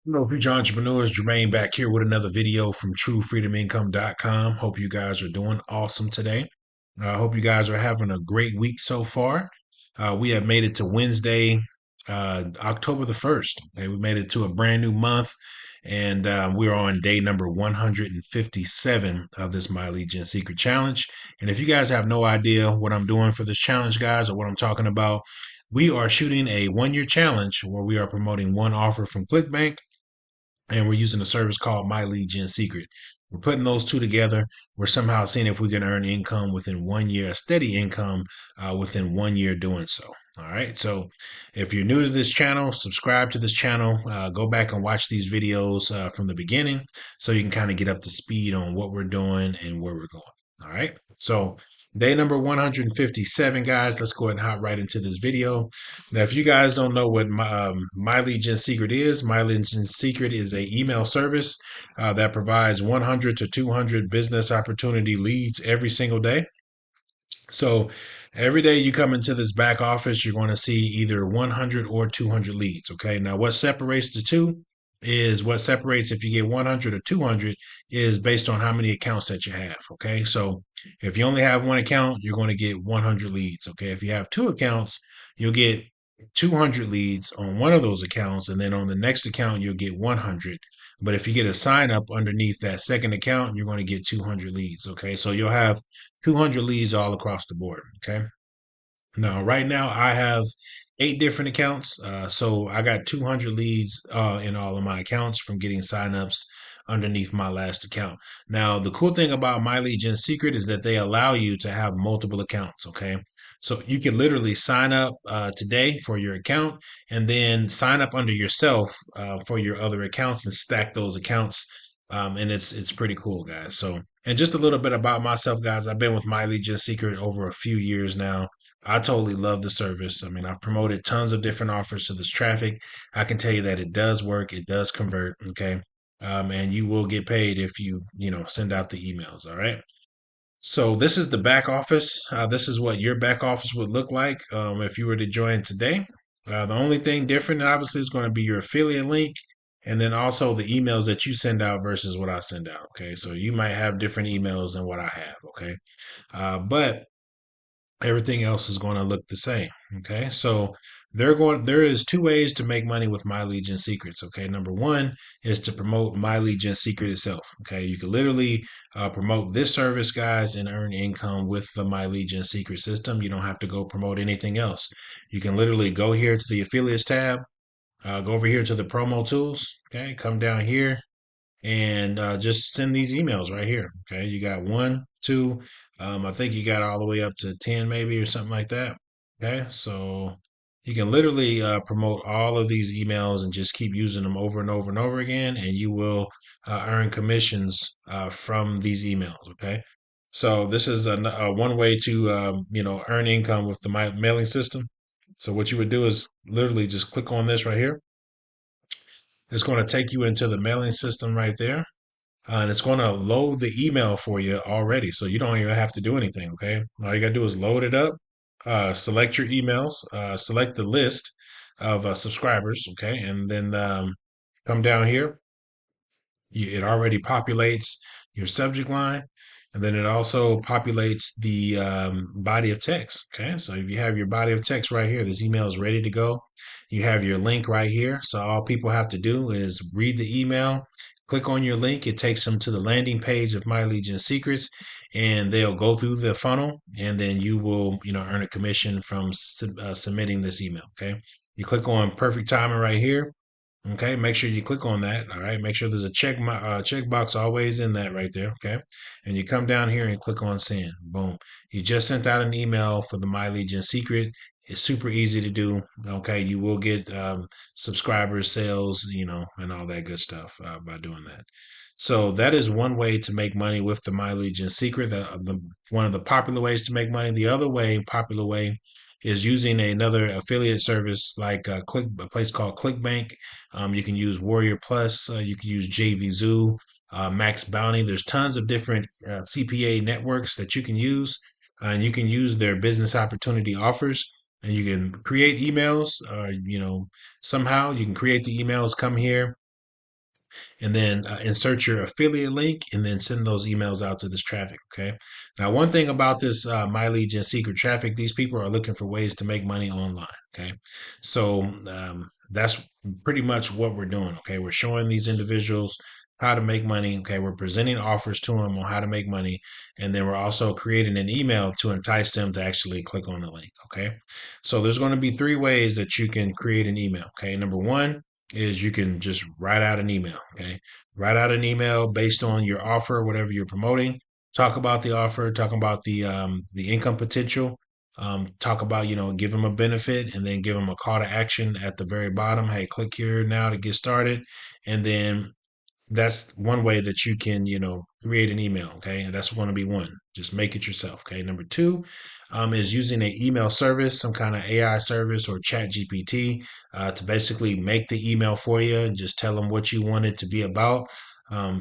Hello, future entrepreneurs. Jermaine back here with another video from TrueFreedomIncome.com. Hope you guys are doing awesome today. I hope you guys are having a great week so far. We have made it to Wednesday, October the 1st. Okay, we made it to a brand new month, and we're on day number 157 of this My Legion Secret Challenge. And if you guys have no idea what I'm doing for this challenge, guys, or what I'm talking about, we are shooting a 1 year challenge where we are promoting one offer from ClickBank, and we're using a service called My Lead Gen Secret. We're putting those two together. We're somehow seeing if we can earn income within 1 year, a steady income within 1 year doing so. All right. So if you're new to this channel, subscribe to this channel. Go back and watch these videos from the beginning so you can kind of get up to speed on what we're doing and where we're going. All right. So day number 157, guys. Let's go ahead and hop right into this video. Now, if you guys don't know what My Legion Secret is, My Legion Secret is a email service that provides 100 to 200 business opportunity leads every single day. So every day you come into this back office, you're going to see either 100 or 200 leads. Okay. Now, what separates the two is what separates if you get 100 or 200 is based on how many accounts that you have. Okay. So if you only have one account, you're going to get 100 leads. Okay. If you have two accounts, you'll get 200 leads on one of those accounts. And then on the next account, you'll get 100. But if you get a sign up underneath that second account, you're going to get 200 leads. Okay. So you'll have 200 leads all across the board. Okay. Now, right now, I have 8 different accounts. So I got 200 leads in all of my accounts from getting signups underneath my last account. Now, the cool thing about My Lead Gen Secret is that they allow you to have multiple accounts. Okay. So you can literally sign up today for your account and then sign up under yourself for your other accounts and stack those accounts. And it's pretty cool, guys. So, and just a little bit about myself, guys. I've been with My Lead Gen Secret over a few years now. I totally love the service. I mean, I've promoted tons of different offers to this traffic. I can tell you that it does work. It does convert. Okay. And you will get paid if you send out the emails. All right. So this is the back office. This is what your back office would look like if you were to join today. The only thing different, obviously, is going to be your affiliate link, and then also the emails that you send out versus what I send out. Okay, so you might have different emails than what I have. Okay, but everything else is going to look the same. Okay. So there is two ways to make money with My Legion Secrets. Okay. Number one is to promote My Legion Secret itself. Okay. You can literally promote this service, guys, and earn income with the My Legion Secret system. You don't have to go promote anything else. You can literally go here to the affiliates tab, go over here to the promo tools. Okay. Come down here and just send these emails right here. Okay, you got one, two, I think you got all the way up to 10 maybe or something like that. Okay, so you can literally promote all of these emails and just keep using them over and over and over again, and you will earn commissions from these emails. Okay, so this is a one way to earn income with the mailing system. So what you would do is literally just click on this right here. It's going to take you into the mailing system right there, and it's going to load the email for you already. So you don't even have to do anything. Okay. All you got to do is load it up, select your emails, select the list of subscribers. Okay. And then come down here. It already populates your subject line. And then it also populates the body of text. Okay. So if you have your body of text right here, this email is ready to go. You have your link right here. So all people have to do is read the email, click on your link. It takes them to the landing page of My Legion Secrets, and they'll go through the funnel, and then you will, earn a commission from submitting this email. Okay. You click on perfect timing right here. Okay, make sure you click on that. All right, make sure there's a checkbox always in that right there. Okay, and you come down here and click on send. Boom, you just sent out an email for the My Legion Secret. It's super easy to do. Okay, you will get subscribers, sales, and all that good stuff by doing that. So that is one way to make money with the My Legion Secret. One of the popular ways to make money. The other popular way, is using another affiliate service like a place called ClickBank. You can use Warrior Plus. You can use JVZoo, Max Bounty. There's tons of different CPA networks that you can use, and you can use their business opportunity offers. And you can create emails. Somehow you can create the emails. Come here. and then insert your affiliate link and then send those emails out to this traffic. Okay. Now, one thing about this My Lead Gen Secret traffic, these people are looking for ways to make money online. Okay. So that's pretty much what we're doing. Okay. We're showing these individuals how to make money. Okay. We're presenting offers to them on how to make money. And then we're also creating an email to entice them to actually click on the link. Okay. So there's going to be three ways that you can create an email. Okay. Number one is you can just write out an email. Okay. Write out an email based on your offer, whatever you're promoting. Talk about the offer, talk about the income potential. Talk about, give them a benefit and then give them a call to action at the very bottom. Hey, click here now to get started. And then that's one way that you can, create an email. Okay. And that's going to be one. Just make it yourself. Okay. Number two is using an email service, some kind of AI service or chat GPT to basically make the email for you and just tell them what you want it to be about.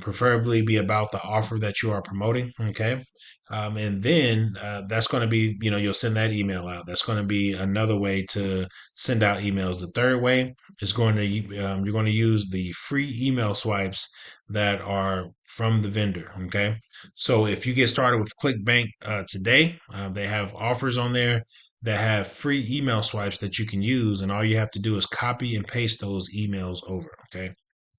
Preferably be about the offer that you are promoting. Okay. And then that's going to be, you'll send that email out. That's going to be another way to send out emails. The third way is you're going to use the free email swipes that are from the vendor. Okay. So if you get started with ClickBank today, they have offers on there that have free email swipes that you can use. And all you have to do is copy and paste those emails over. Okay.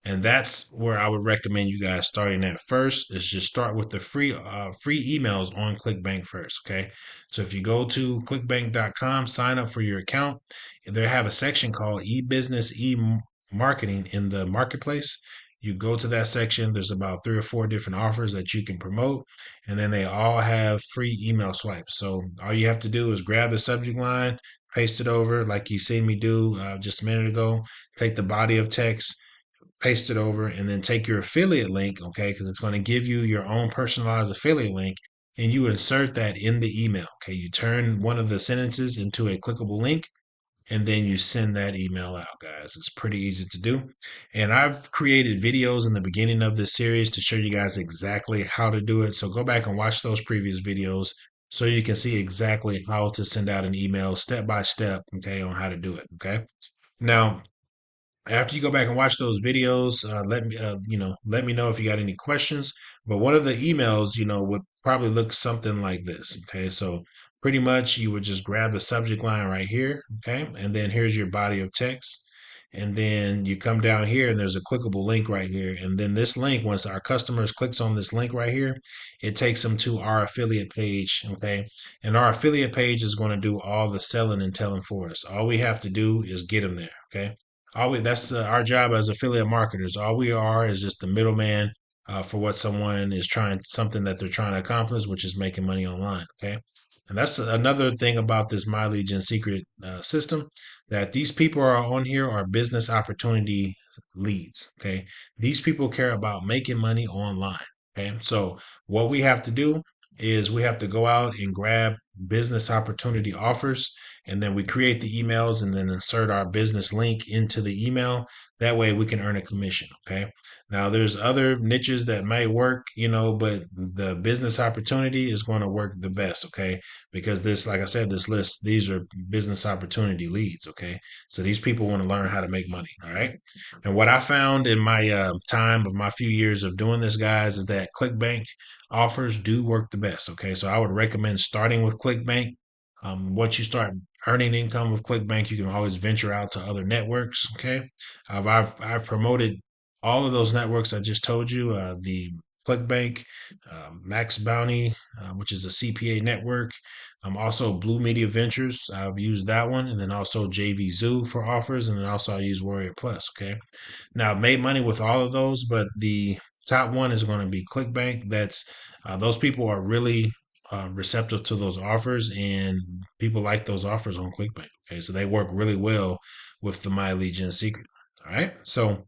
And that's where I would recommend you guys starting at first is just start with the free emails on ClickBank first. Okay. So if you go to clickbank.com, sign up for your account, they have a section called e-business, e-marketing in the marketplace. You go to that section, there's about 3 or 4 different offers that you can promote, and then they all have free email swipes. So all you have to do is grab the subject line, paste it over like you seen me do just a minute ago, take the body of text, paste it over, and then take your affiliate link, okay, because it's going to give you your own personalized affiliate link, and you insert that in the email, okay. You turn one of the sentences into a clickable link, and then you send that email out, guys. It's pretty easy to do. And I've created videos in the beginning of this series to show you guys exactly how to do it. So go back and watch those previous videos so you can see exactly how to send out an email step by step, okay, on how to do it, okay. Now, after you go back and watch those videos, let me know if you got any questions. But one of the emails, would probably look something like this. Okay, so pretty much you would just grab the subject line right here. Okay, and then here's your body of text. And then you come down here and there's a clickable link right here. And then this link, once our customers clicks on this link right here, it takes them to our affiliate page. Okay. And our affiliate page is going to do all the selling and telling for us. All we have to do is get them there. Okay. That's our job as affiliate marketers. All we are is just the middleman for what someone is something that they're trying to accomplish, which is making money online. Okay. And that's another thing about this My Lead Gen Secret system, that these people are on here are business opportunity leads. Okay. These people care about making money online. Okay. So what we have to do is we have to go out and grab business opportunity offers, and then we create the emails and then insert our business link into the email. That way we can earn a commission. Okay. Now there's other niches that may work, but the business opportunity is going to work the best. Okay. Because this, like I said, this list, these are business opportunity leads. Okay. So these people want to learn how to make money. All right. And what I found in my time of my few years of doing this, guys, is that ClickBank offers do work the best. Okay. So I would recommend starting with ClickBank. Once you start earning income with ClickBank, you can always venture out to other networks. Okay. I've promoted all of those networks I just told you, the ClickBank, Max Bounty, which is a CPA network. Also Blue Media Ventures. I've used that one, and then also JV Zoo for offers, and then also I use Warrior Plus. Okay. Now I've made money with all of those, but the top one is going to be ClickBank. Those people are really receptive to those offers, and people like those offers on ClickBank. Okay, so they work really well with the My Lead Gen Secret. All right, so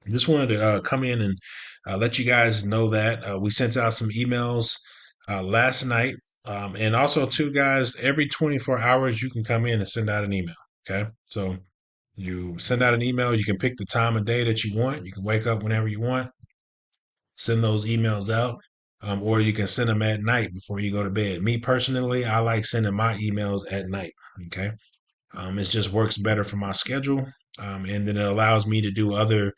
I just wanted to come in and let you guys know that we sent out some emails last night, and also too, guys, every 24 hours you can come in and send out an email. Okay, so you send out an email. You can pick the time of day that you want. You can wake up whenever you want, send those emails out, or you can send them at night before you go to bed. Me personally, I like sending my emails at night. Okay. It just works better for my schedule. And then it allows me to do other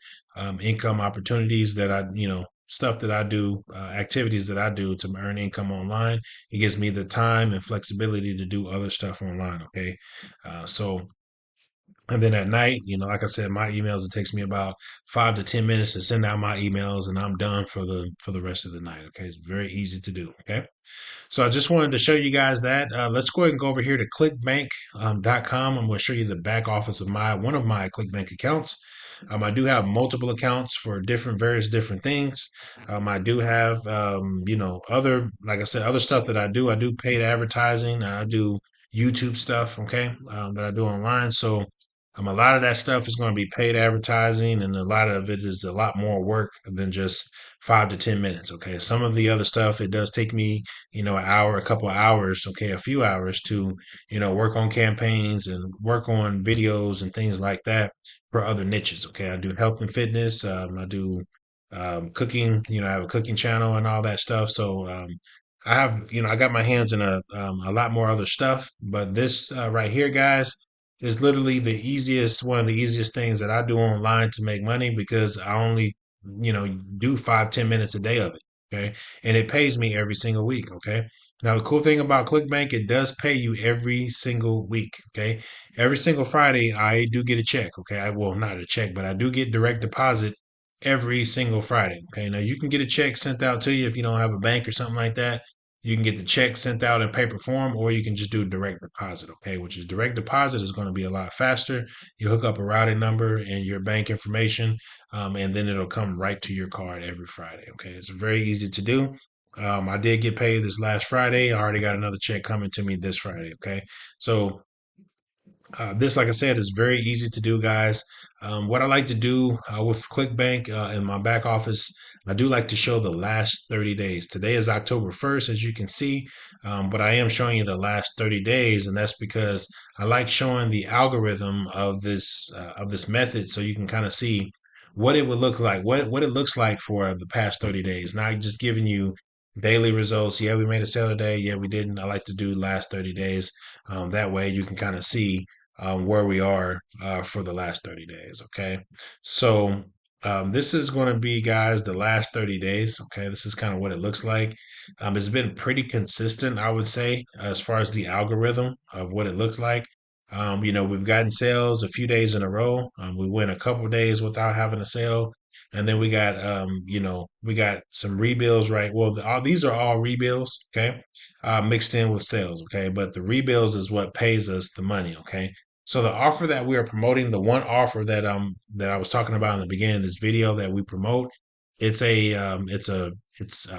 income opportunities that stuff that I do, activities that I do to earn income online. It gives me the time and flexibility to do other stuff online. Okay. So, and then at night, like I said, my emails, it takes me about 5 to 10 minutes to send out my emails, and I'm done for the rest of the night. Okay. It's very easy to do. Okay. So I just wanted to show you guys that. Let's go ahead and go over here to clickbank.com. I'm going to show you the back office of one of my ClickBank accounts. I do have multiple accounts for various different things. I do have, other, like I said, other stuff that I do. I do paid advertising. I do YouTube stuff, okay, that I do online. So a lot of that stuff is going to be paid advertising, and a lot of it is a lot more work than just 5 to 10 minutes. Okay, some of the other stuff, it does take me, an hour, a couple of hours, okay, a few hours to, work on campaigns and work on videos and things like that for other niches. Okay, I do health and fitness. I do cooking. I have a cooking channel and all that stuff. So I have, I got my hands in a lot more other stuff. But this right here, guys, is literally one of the easiest things that I do online to make money because I only, do 5, 10 minutes a day of it. Okay. And it pays me every single week. Okay. Now, the cool thing about ClickBank, it does pay you every single week. Okay. Every single Friday, I do get a check. Okay. Well, not a check, but I do get direct deposit every single Friday. Okay. Now, you can get a check sent out to you if you don't have a bank or something like that. You can get the check sent out in paper form, or you can just do direct deposit. Okay. Which is direct deposit is going to be a lot faster. You hook up a routing number and your bank information, and then it'll come right to your card every Friday. Okay. It's very easy to do. I did get paid this last Friday. I already got another check coming to me this Friday. Okay. So this, like I said, is very easy to do, guys. What I like to do with ClickBank in my back office, I do like to show the last 30 days. Today is October 1st, as you can see, but I am showing you the last 30 days, and that's because I like showing the algorithm of this method, so you can kind of see what it would look like, what it looks like for the past 30 days. Not just giving you daily results. Yeah, we made a sale today. Yeah, we didn't. I like to do last 30 days. That way, you can kind of see where we are for the last 30 days. Okay. So this is going to be, guys, the last 30 days. Okay. This is kind of what it looks like. It's been pretty consistent, I would say, as far as the algorithm of what it looks like. We've gotten sales a few days in a row. We went a couple days without having a sale. And then we got some rebills, right? Well, these are all rebills, okay, mixed in with sales, okay. But the rebills is what pays us the money, okay. So the offer that we are promoting, the one offer that I was talking about in the beginning of this video that we promote, it's an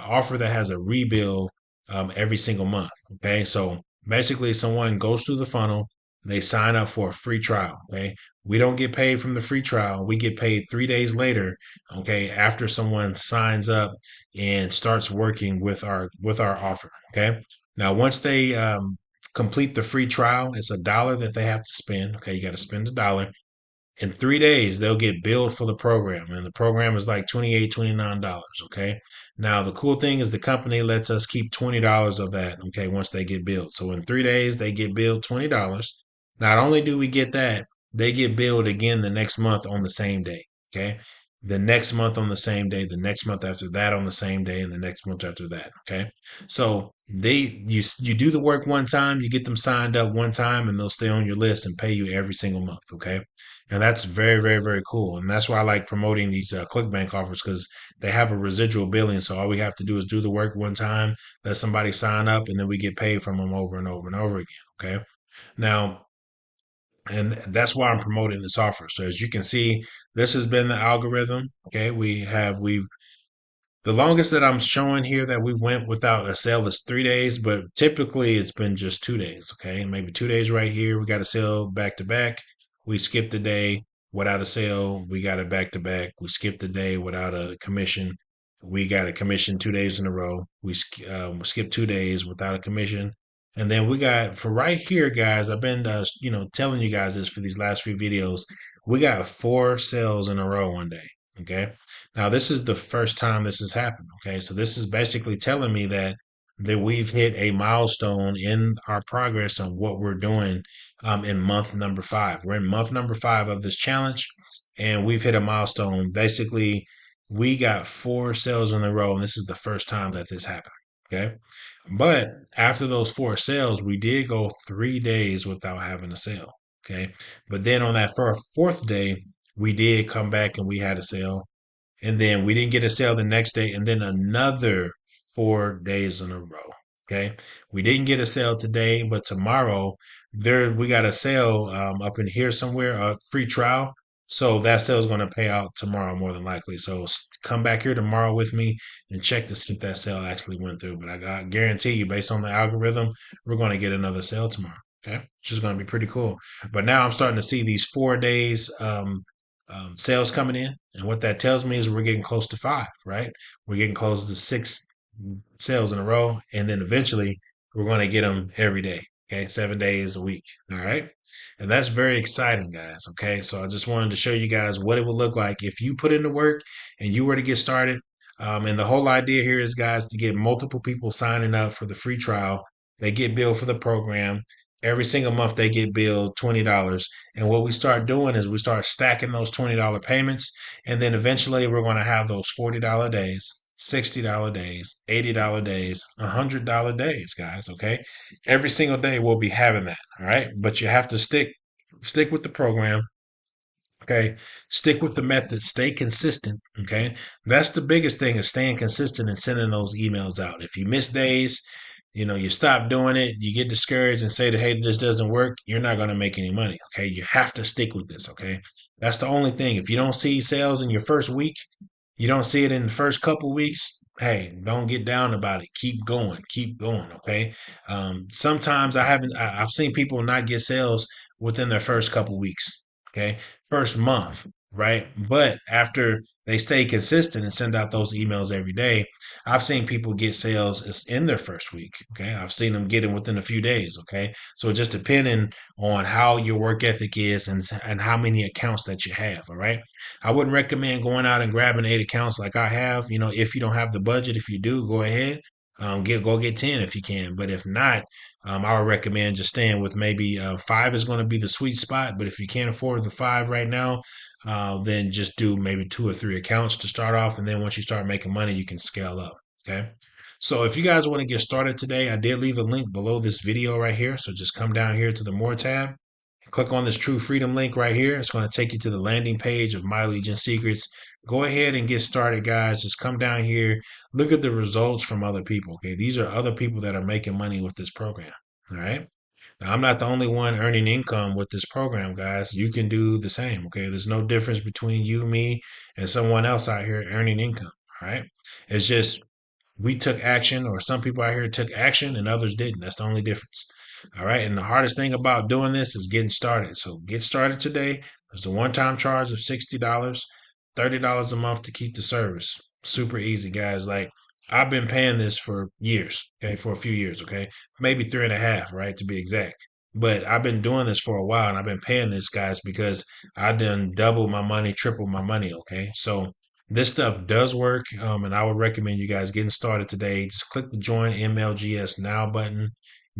offer that has a rebill every single month. Okay, so basically, someone goes through the funnel, they sign up for a free trial. Okay, we don't get paid from the free trial; we get paid 3 days later. Okay, after someone signs up and starts working with our offer. Okay, now once they complete the free trial. It's $1 that they have to spend. Okay, you got to spend $1. In 3 days, they'll get billed for the program, and the program is like $29. Okay. Now the cool thing is the company lets us keep $20 of that. Okay, once they get billed. So in 3 days, they get billed $20. Not only do we get that, they get billed again the next month on the same day. Okay. The next month on the same day, the next month after that on the same day, and the next month after that. Okay. So you do the work one time, you get them signed up one time, and they'll stay on your list and pay you every single month. Okay. And that's very, very, very cool. And that's why I like promoting these ClickBank offers because they have a residual billing. So all we have to do is do the work one time, let somebody sign up, and then we get paid from them over and over and over again. Okay. Now, and that's why I'm promoting this offer. So as you can see, this has been the algorithm. Okay. We've the longest that I'm showing here that we went without a sale is 3 days, but typically it's been just 2 days. Okay. Maybe 2 days right here. We got a sale back to back. We skipped a day without a sale. We got it back to back. We skipped a day without a commission. We got a commission 2 days in a row. We skipped 2 days without a commission. And then we got for right here, guys. I've been, telling you guys this for these last few videos. We got 4 sales in a row one day. Okay. Now, this is the first time this has happened. Okay. So this is basically telling me that that we've hit a milestone in our progress on what we're doing in month number 5. We're in month number 5 of this challenge, and we've hit a milestone. Basically, we got 4 sales in a row, and this is the first time that this happened. Okay. But after those 4 sales, we did go 3 days without having a sale. Okay. But then on that fourth day, we did come back and we had a sale, and then we didn't get a sale the next day, and then another 4 days in a row. Okay, we didn't get a sale today, but tomorrow there we got a sale up in here somewhere, a free trial. So that sale is going to pay out tomorrow more than likely. So come back here tomorrow with me and check to see if that sale actually went through. But I guarantee you, based on the algorithm, we're going to get another sale tomorrow. Okay, which is going to be pretty cool. But now I'm starting to see these 4 days sales coming in. And what that tells me is we're getting close to 5, right? We're getting close to 6 sales in a row. And then eventually we're going to get them every day. Okay. 7 days a week. All right. And that's very exciting, guys. Okay. So I just wanted to show you guys what it would look like if you put in the work and you were to get started. And the whole idea here is, guys, to get multiple people signing up for the free trial. They get billed for the program. Every single month they get billed $20. And what we start doing is we start stacking those $20 payments. And then eventually we're going to have those $40 days, $60 days, $80 days, $100 days, guys. Okay. Every single day we'll be having that. All right. But you have to stick with the program. Okay. Stick with the method. Stay consistent. Okay. That's the biggest thing, is staying consistent and sending those emails out. If you miss days, you stop doing it, you get discouraged and say that, hey, this doesn't work, you're not going to make any money. Okay. You have to stick with this. Okay. That's the only thing. If you don't see sales in your first week, you don't see it in the first couple weeks, hey, don't get down about it. Keep going. Keep going. Okay. Sometimes I've seen people not get sales within their first couple weeks. Okay. First month. Right. But after they stay consistent and send out those emails every day, I've seen people get sales in their first week. Okay. I've seen them get it within a few days. Okay. So just depending on how your work ethic is and how many accounts that you have. All right. I wouldn't recommend going out and grabbing 8 accounts like I have. If you don't have the budget, if you do, go ahead. Go get 10 if you can. But if not, I would recommend just staying with maybe 5 is going to be the sweet spot. But if you can't afford the 5 right now, then just do maybe 2 or 3 accounts to start off. And then once you start making money, you can scale up. Okay. So if you guys want to get started today, I did leave a link below this video right here. So just come down here to the More tab. Click on this True Freedom link right here. It's going to take you to the landing page of My Legion Secrets. Go ahead and get started, guys. Just come down here. Look at the results from other people. Okay. These are other people that are making money with this program. All right. Now, I'm not the only one earning income with this program, guys. You can do the same. Okay. There's no difference between you, me, and someone else out here earning income. All right. It's just we took action, or some people out here took action and others didn't. That's the only difference. All right. And the hardest thing about doing this is getting started. So get started today. There's a one-time charge of $60, $30 a month to keep the service. Super easy, guys. Like, I've been paying this for years, okay, for a few years, okay, maybe 3.5, right, to be exact. But I've been doing this for a while, and I've been paying this, guys, because I done double my money, triple my money, okay. So this stuff does work, and I would recommend you guys getting started today. Just click the Join MLGS Now button,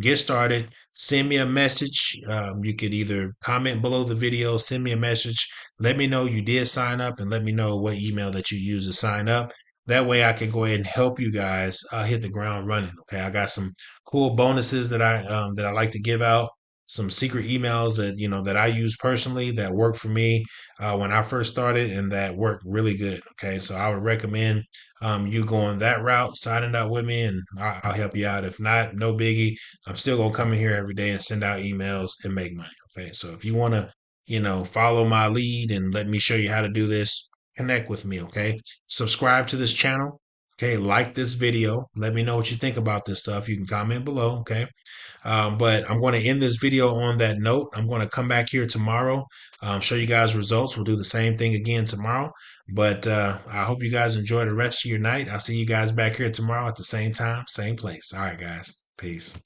get started. Send me a message. You could either comment below the video, send me a message, let me know you did sign up, and let me know what email that you use to sign up. That way I can go ahead and help you guys hit the ground running. Okay, I got some cool bonuses that I like to give out. Some secret emails that I use personally that work for me when I first started, and that worked really good. Okay, so I would recommend you going that route, signing up with me, and I'll help you out. If not, no biggie. I'm still gonna come in here every day and send out emails and make money. Okay, so if you want to, follow my lead and let me show you how to do this, connect with me. Okay, subscribe to this channel. Okay, like this video. Let me know what you think about this stuff. You can comment below. Okay. But I'm going to end this video on that note. I'm going to come back here tomorrow, show you guys results. We'll do the same thing again tomorrow. But I hope you guys enjoy the rest of your night. I'll see you guys back here tomorrow at the same time, same place. All right, guys. Peace.